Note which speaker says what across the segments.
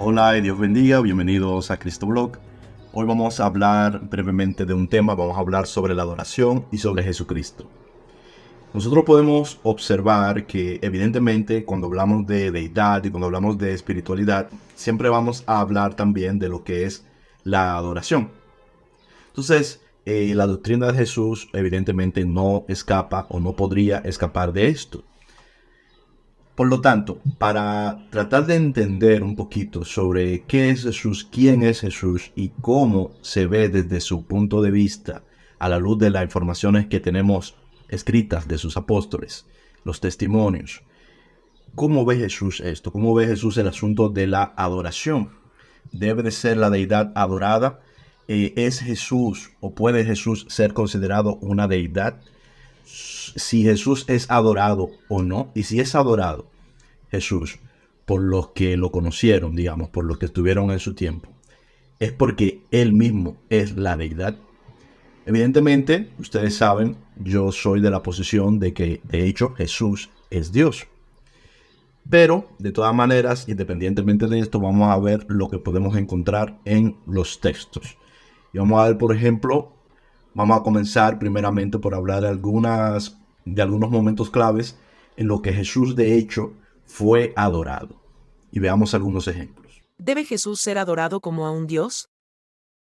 Speaker 1: Hola y Dios bendiga, bienvenidos a Cristo Blog. Hoy vamos a hablar brevemente de un tema, vamos a hablar sobre la adoración y sobre Jesucristo. Nosotros podemos observar que evidentemente cuando hablamos de deidad y cuando hablamos de espiritualidad, siempre vamos a hablar también de lo que es la adoración. Entonces, la doctrina de Jesús evidentemente no escapa o no podría escapar de esto. Por lo tanto, para tratar de entender un poquito sobre qué es Jesús, quién es Jesús y cómo se ve desde su punto de vista a la luz de las informaciones que tenemos escritas de sus apóstoles, los testimonios, ¿cómo ve Jesús esto? ¿Cómo ve Jesús el asunto de la adoración? ¿Debe de ser la deidad adorada? ¿Es Jesús o puede Jesús ser considerado una deidad? Si Jesús es adorado o no, y si es adorado Jesús por los que lo conocieron, digamos, por los que estuvieron en su tiempo, es porque Él mismo es la deidad. Evidentemente, ustedes saben, yo soy de la posición de que, de hecho, Jesús es Dios. Pero, de todas maneras, independientemente de esto, vamos a ver lo que podemos encontrar en los textos. Y vamos a ver, por ejemplo, vamos a comenzar primeramente por hablar de algunos momentos claves en los que Jesús de hecho fue adorado. Y veamos algunos ejemplos.
Speaker 2: ¿Debe Jesús ser adorado como a un Dios?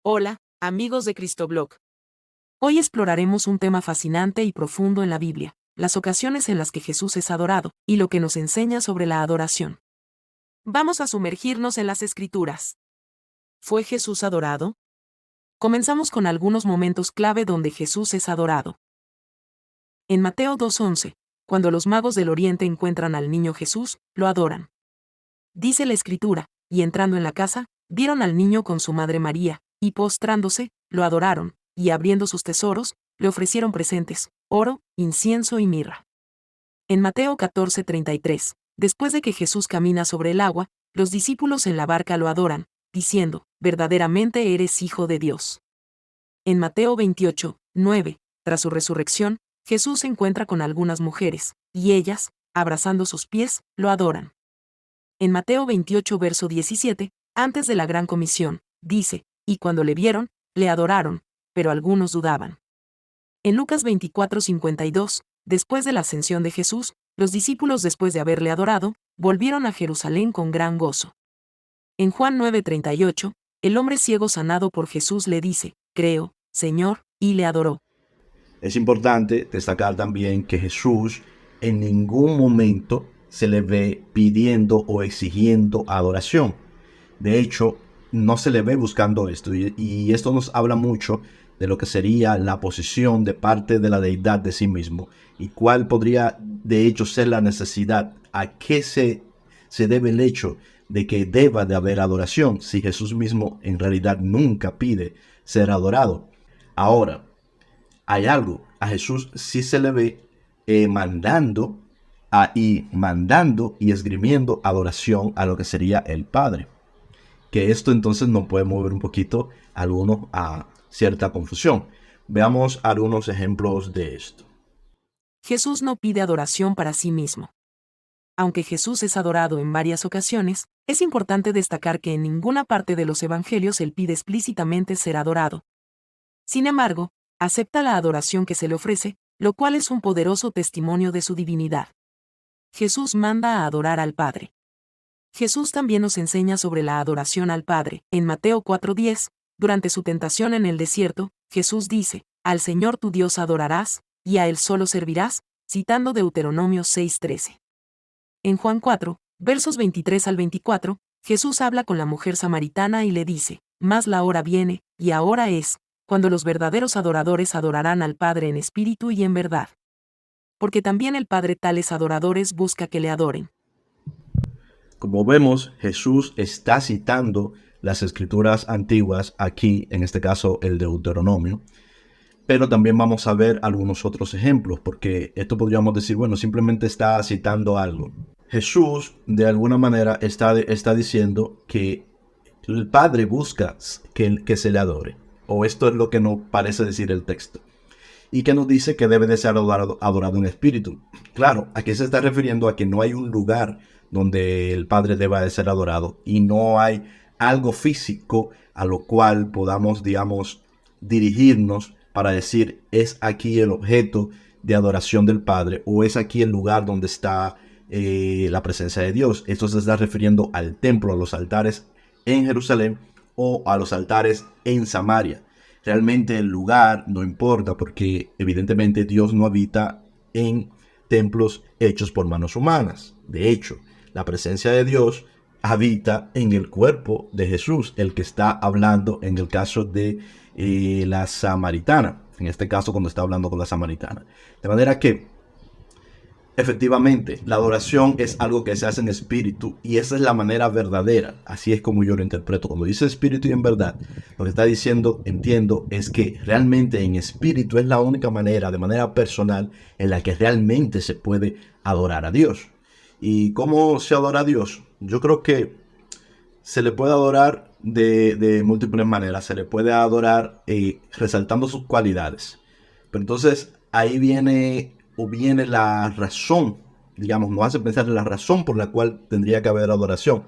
Speaker 2: Hola, amigos de Cristoblog. Hoy exploraremos un tema fascinante y profundo en la Biblia, las ocasiones en las que Jesús es adorado, y lo que nos enseña sobre la adoración. Vamos a sumergirnos en las Escrituras. ¿Fue Jesús adorado? Comenzamos con algunos momentos clave donde Jesús es adorado. En Mateo 2:11, cuando los magos del Oriente encuentran al niño Jesús, lo adoran. Dice la Escritura, y entrando en la casa, vieron al niño con su madre María, y postrándose, lo adoraron, y abriendo sus tesoros, le ofrecieron presentes, oro, incienso y mirra. En Mateo 14:33, después de que Jesús camina sobre el agua, los discípulos en la barca lo adoran, diciendo, verdaderamente eres Hijo de Dios. En Mateo 28:9, tras su resurrección, Jesús se encuentra con algunas mujeres, y ellas, abrazando sus pies, lo adoran. En Mateo 28 verso 17, antes de la gran comisión, dice, y cuando le vieron, le adoraron, pero algunos dudaban. En Lucas 24:52, después de la ascensión de Jesús, los discípulos después de haberle adorado, volvieron a Jerusalén con gran gozo. En Juan 9:38, el hombre ciego sanado por Jesús le dice, creo, Señor, y le adoró.
Speaker 1: Es importante destacar también que Jesús en ningún momento se le ve pidiendo o exigiendo adoración. De hecho, no se le ve buscando esto. Y esto nos habla mucho de lo que sería la posición de parte de la deidad de sí mismo. Y cuál podría, de hecho, ser la necesidad. ¿A qué se debe el hecho de que deba de haber adoración si Jesús mismo en realidad nunca pide ser adorado? Ahora, hay algo. A Jesús sí se le ve mandando y esgrimiendo adoración a lo que sería el Padre. Que esto entonces nos puede mover un poquito algunos a cierta confusión. Veamos algunos ejemplos de esto.
Speaker 2: Jesús no pide adoración para sí mismo. Aunque Jesús es adorado en varias ocasiones, es importante destacar que en ninguna parte de los evangelios él pide explícitamente ser adorado. Sin embargo, acepta la adoración que se le ofrece, lo cual es un poderoso testimonio de su divinidad. Jesús manda a adorar al Padre. Jesús también nos enseña sobre la adoración al Padre. En Mateo 4:10, durante su tentación en el desierto, Jesús dice, al Señor tu Dios adorarás, y a Él solo servirás, citando Deuteronomio 6:13. En Juan 4, versos 23 al 24, Jesús habla con la mujer samaritana y le dice, mas la hora viene, y ahora es, cuando los verdaderos adoradores adorarán al Padre en espíritu y en verdad. Porque también el Padre tales adoradores busca que le adoren.
Speaker 1: Como vemos, Jesús está citando las escrituras antiguas aquí, en este caso el Deuteronomio, pero también vamos a ver algunos otros ejemplos, porque esto podríamos decir, bueno, simplemente está citando algo. Jesús, de alguna manera, está diciendo que el Padre busca que se le adore, o esto es lo que nos parece decir el texto. y que nos dice que debe de ser adorado en espíritu. Claro, aquí se está refiriendo a que no hay un lugar donde el Padre deba de ser adorado y no hay algo físico a lo cual podamos, digamos, dirigirnos para decir es aquí el objeto de adoración del Padre o es aquí el lugar donde está la presencia de Dios. Esto se está refiriendo al templo, a los altares en Jerusalén o a los altares en Samaria. Realmente el lugar no importa porque evidentemente Dios no habita en templos hechos por manos humanas. De hecho, la presencia de Dios habita en el cuerpo de Jesús, el que está hablando en el caso de la samaritana. En este caso cuando está hablando con la samaritana. De manera que efectivamente, la adoración es algo que se hace en espíritu y esa es la manera verdadera. Así es como yo lo interpreto. Cuando dice espíritu y en verdad, lo que está diciendo, entiendo, es que realmente en espíritu es la única manera, de manera personal, en la que realmente se puede adorar a Dios. ¿Y cómo se adora a Dios? Yo creo que se le puede adorar de múltiples maneras. Se le puede adorar resaltando sus cualidades. Pero entonces ahí viene la razón, digamos, nos hace pensar en la razón por la cual tendría que haber adoración,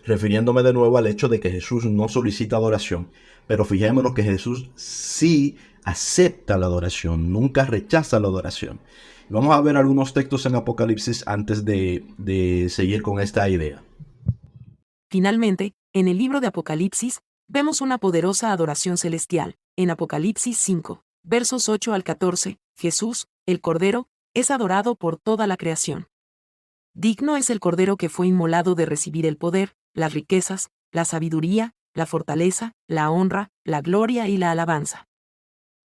Speaker 1: refiriéndome de nuevo al hecho de que Jesús no solicita adoración, pero fijémonos que Jesús sí acepta la adoración, nunca rechaza la adoración. Vamos a ver algunos textos en Apocalipsis antes de seguir con esta idea.
Speaker 2: Finalmente, en el libro de Apocalipsis, vemos una poderosa adoración celestial. En Apocalipsis 5, versos 8 al 14, Jesús, el Cordero, es adorado por toda la creación. Digno es el Cordero que fue inmolado de recibir el poder, las riquezas, la sabiduría, la fortaleza, la honra, la gloria y la alabanza.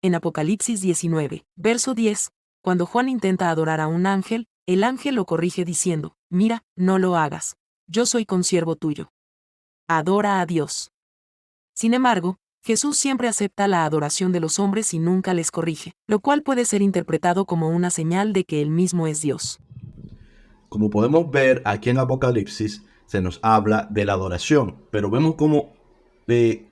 Speaker 2: En Apocalipsis 19, verso 10, cuando Juan intenta adorar a un ángel, el ángel lo corrige diciendo, mira, no lo hagas, yo soy consiervo tuyo. Adora a Dios. Sin embargo, Jesús siempre acepta la adoración de los hombres y nunca les corrige, lo cual puede ser interpretado como una señal de que Él mismo es Dios.
Speaker 1: Como podemos ver aquí en Apocalipsis, se nos habla de la adoración, pero vemos cómo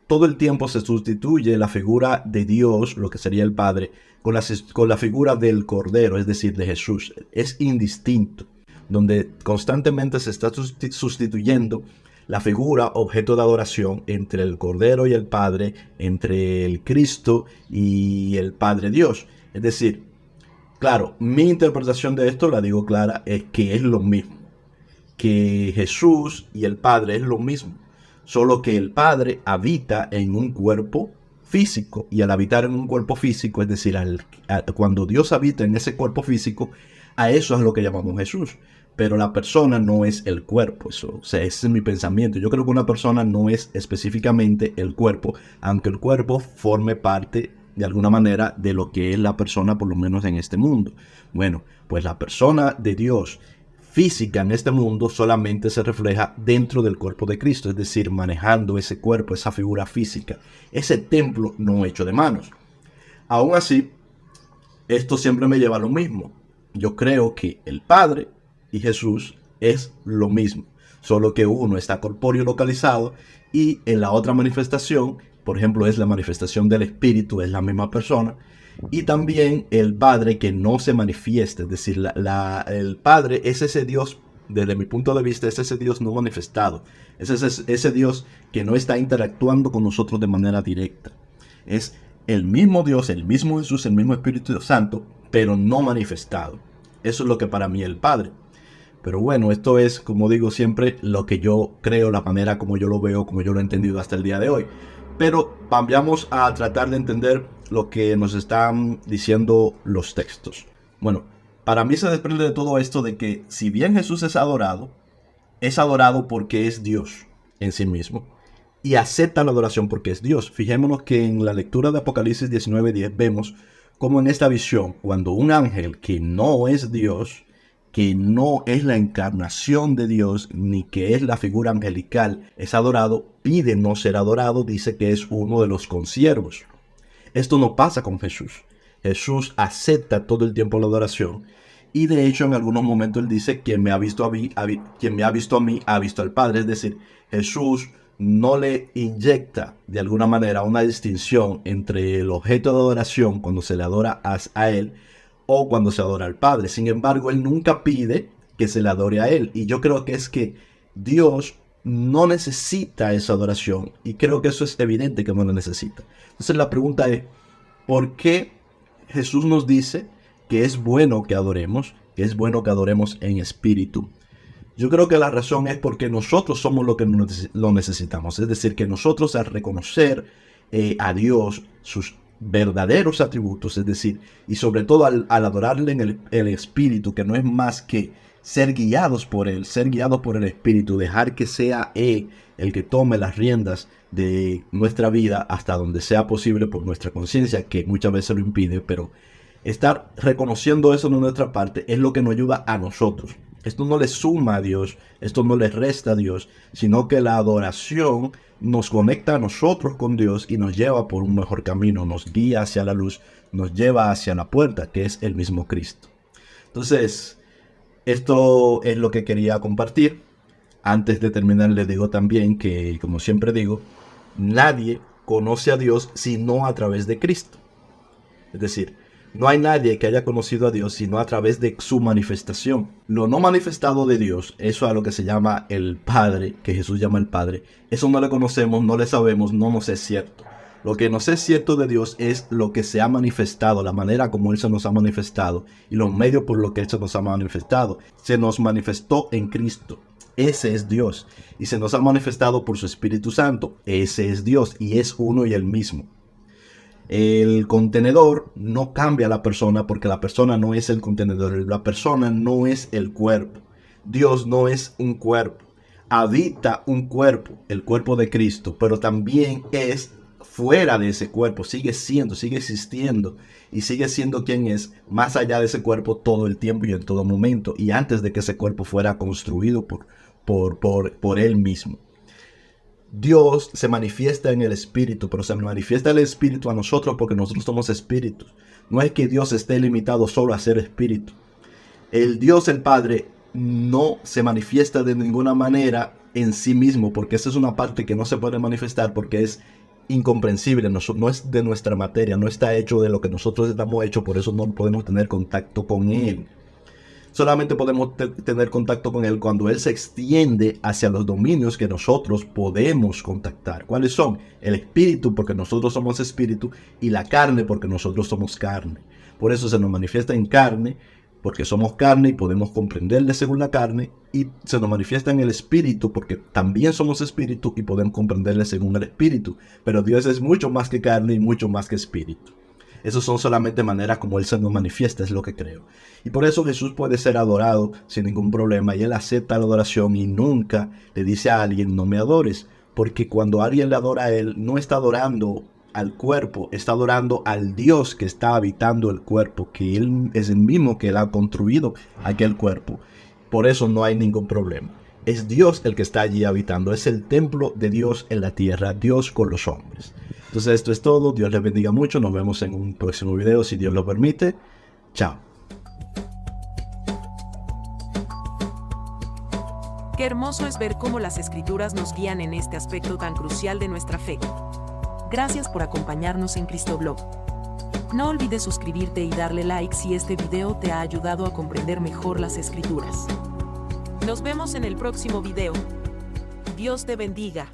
Speaker 1: todo el tiempo se sustituye la figura de Dios, lo que sería el Padre, con la figura del Cordero, es decir, de Jesús. Es indistinto, donde constantemente se está sustituyendo la figura objeto de adoración entre el Cordero y el Padre, entre el Cristo y el Padre Dios. Es decir, claro, mi interpretación de esto, la digo clara, es que es lo mismo. Que Jesús y el Padre es lo mismo. Solo que el Padre habita en un cuerpo físico. Y al habitar en un cuerpo físico, es decir, cuando Dios habita en ese cuerpo físico, a eso es lo que llamamos Jesús. Pero la persona no es el cuerpo. Eso, o sea, ese es mi pensamiento. Yo creo que una persona no es específicamente el cuerpo, aunque el cuerpo forme parte de alguna manera de lo que es la persona, por lo menos en este mundo. Bueno, pues la persona de Dios física en este mundo solamente se refleja dentro del cuerpo de Cristo, es decir, manejando ese cuerpo, esa figura física, ese templo no hecho de manos. Aún así, esto siempre me lleva a lo mismo. Yo creo que el Padre y Jesús es lo mismo, solo que uno está corpóreo localizado y en la otra manifestación, por ejemplo, es la manifestación del Espíritu, es la misma persona. Y también el Padre que no se manifiesta, es decir, el Padre es ese Dios, desde mi punto de vista, es ese Dios no manifestado. Es ese Dios que no está interactuando con nosotros de manera directa. Es el mismo Dios, el mismo Jesús, el mismo Espíritu Santo, pero no manifestado. Eso es lo que para mí es el Padre. Pero bueno, esto es, como digo siempre, lo que yo creo, la manera como yo lo veo, como yo lo he entendido hasta el día de hoy. Pero vamos a tratar de entender lo que nos están diciendo los textos. Bueno, para mí se desprende de todo esto de que si bien Jesús es adorado porque es Dios en sí mismo. Y acepta la adoración porque es Dios. Fijémonos que en la lectura de Apocalipsis 19:10 vemos como en esta visión, cuando un ángel que no es Dios, que no es la encarnación de Dios, ni que es la figura angelical, es adorado, pide no ser adorado, dice que es uno de los consiervos. Esto no pasa con Jesús. Jesús acepta todo el tiempo la adoración. Y de hecho en algunos momentos él dice, quien me ha visto a mí, ha visto al Padre. Es decir, Jesús no le inyecta de alguna manera una distinción entre el objeto de adoración cuando se le adora a Él o cuando se adora al Padre. Sin embargo, Él nunca pide que se le adore a Él. Y yo creo que es que Dios no necesita esa adoración. Y creo que eso es evidente que no lo necesita. Entonces la pregunta es, ¿por qué Jesús nos dice que es bueno que adoremos en espíritu? Yo creo que la razón es porque nosotros somos lo que lo necesitamos. Es decir, que nosotros al reconocer a Dios, sus verdaderos atributos, es decir, y sobre todo al adorarle en el espíritu, que no es más que ser guiados por Él, ser guiados por el espíritu, dejar que sea Él el que tome las riendas de nuestra vida hasta donde sea posible por nuestra conciencia, que muchas veces lo impide, pero estar reconociendo eso de nuestra parte es lo que nos ayuda a nosotros. Esto no le suma a Dios, esto no le resta a Dios, sino que la adoración nos conecta a nosotros con Dios y nos lleva por un mejor camino, nos guía hacia la luz, nos lleva hacia la puerta, que es el mismo Cristo. Entonces, esto es lo que quería compartir. Antes de terminar, les digo también que, como siempre digo, nadie conoce a Dios sino a través de Cristo. Es decir, no hay nadie que haya conocido a Dios sino a través de su manifestación. Lo no manifestado de Dios, eso a lo que se llama el Padre, que Jesús llama el Padre, eso no le conocemos, no le sabemos, no nos es cierto. Lo que nos es cierto de Dios es lo que se ha manifestado, la manera como Él se nos ha manifestado y los medios por los que Él se nos ha manifestado. Se nos manifestó en Cristo. Ese es Dios. Y se nos ha manifestado por su Espíritu Santo. Ese es Dios y es uno y el mismo. El contenedor no cambia a la persona porque la persona no es el contenedor. La persona no es el cuerpo. Dios no es un cuerpo. Habita un cuerpo, el cuerpo de Cristo, pero también es fuera de ese cuerpo. Sigue siendo, sigue existiendo y sigue siendo quien es más allá de ese cuerpo todo el tiempo y en todo momento. Y antes de que ese cuerpo fuera construido por Él mismo. Dios se manifiesta en el Espíritu, pero se manifiesta el Espíritu a nosotros porque nosotros somos espíritus. No es que Dios esté limitado solo a ser espíritu. El Dios, el Padre, no se manifiesta de ninguna manera en sí mismo, porque esa es una parte que no se puede manifestar porque es incomprensible, no es de nuestra materia, no está hecho de lo que nosotros estamos hechos, por eso no podemos tener contacto con Él. Solamente podemos tener contacto con Él cuando Él se extiende hacia los dominios que nosotros podemos contactar. ¿Cuáles son? El espíritu, porque nosotros somos espíritu, y la carne, porque nosotros somos carne. Por eso se nos manifiesta en carne, porque somos carne y podemos comprenderle según la carne, y se nos manifiesta en el espíritu, porque también somos espíritu y podemos comprenderle según el espíritu. Pero Dios es mucho más que carne y mucho más que espíritu. Esas son solamente maneras como Él se nos manifiesta, es lo que creo. Y por eso Jesús puede ser adorado sin ningún problema. Y Él acepta la adoración y nunca le dice a alguien, no me adores. Porque cuando alguien le adora a Él, no está adorando al cuerpo, está adorando al Dios que está habitando el cuerpo, que Él es el mismo que Él ha construido aquel cuerpo. Por eso no hay ningún problema. Es Dios el que está allí habitando. Es el templo de Dios en la tierra, Dios con los hombres. Entonces esto es todo. Dios les bendiga mucho. Nos vemos en un próximo video si Dios lo permite. Chao.
Speaker 2: Qué hermoso es ver cómo las Escrituras nos guían en este aspecto tan crucial de nuestra fe. Gracias por acompañarnos en Cristoblog. No olvides suscribirte y darle like si este video te ha ayudado a comprender mejor las Escrituras. Nos vemos en el próximo video. Dios te bendiga.